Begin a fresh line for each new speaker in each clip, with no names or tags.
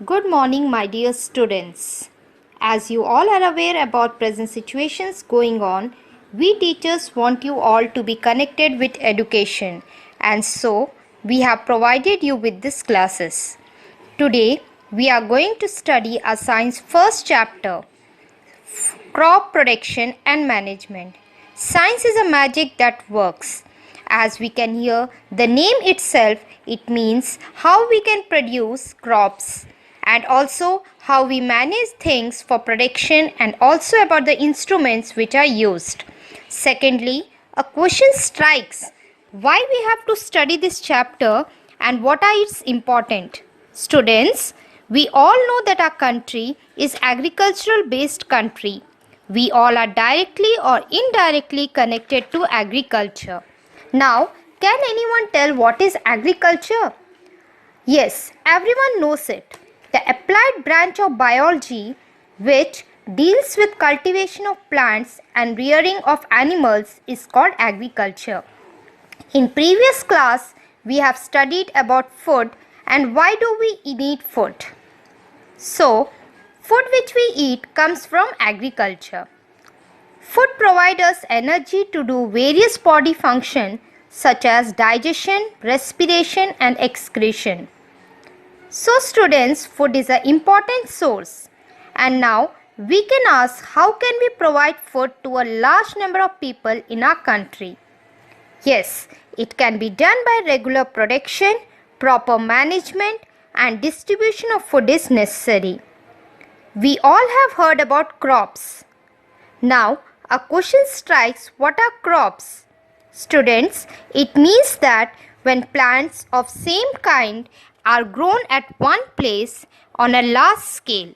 Good morning, my dear students. As you all are aware about present situations going on, we teachers want you all to be connected with education, and so we have provided you with these classes. Today, we are going to study a science first chapter, crop production and management. Science is a magic that works. As we can hear the name itself, it means how we can produce crops and also how we manage things for production and also about the instruments which are used. Secondly, a question strikes why we have to study this chapter and what are its important. Students, we all know that our country is agricultural based country. We all are directly or indirectly connected to agriculture. Now, can anyone tell what is agriculture? Yes, everyone knows it. The applied branch of biology which deals with cultivation of plants and rearing of animals is called agriculture. In previous class, we have studied about food and why do we need food. So, food which we eat comes from agriculture. Food provides us energy to do various body functions such as digestion, respiration and excretion. So students, food is an important source. And now we can ask how can we provide food to a large number of people in our country. Yes, it can be done by regular production, proper management and distribution of food is necessary. We all have heard about crops. Now, a question strikes, what are crops? Students, it means that when plants of same kind are grown at one place on a large scale.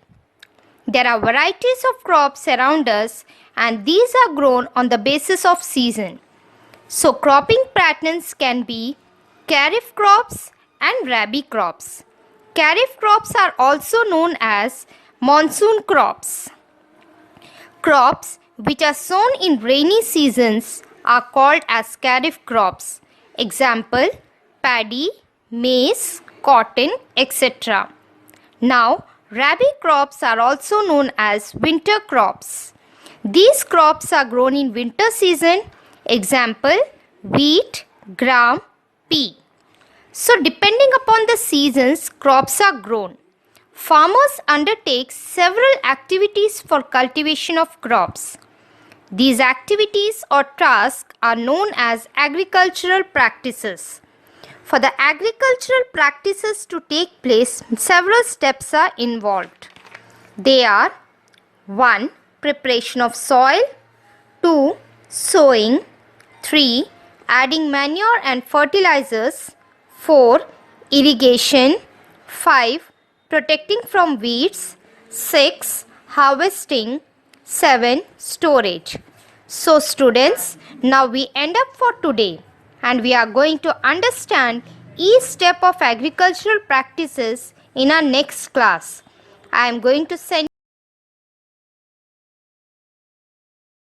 There are varieties of crops around us and these are grown on the basis of season. So cropping patterns can be kharif crops and rabi crops. Kharif crops are also known as monsoon crops. Crops which are sown in rainy seasons are called as kharif crops. Example, paddy, maize, cotton, etc. Now, rabi crops are also known as winter crops. These crops are grown in winter season. Example, wheat, gram, pea. So, depending upon the seasons, crops are grown. Farmers undertake several activities for cultivation of crops. These activities or tasks are known as agricultural practices. For the agricultural practices to take place, several steps are involved. They are 1. Preparation of soil, 2. Sowing, 3. Adding manure and fertilizers, 4. Irrigation, 5. Protecting from weeds, 6. Harvesting, 7. Storage. So students, now we end up for today and we are going to understand each step of agricultural practices in our next class. I am going to send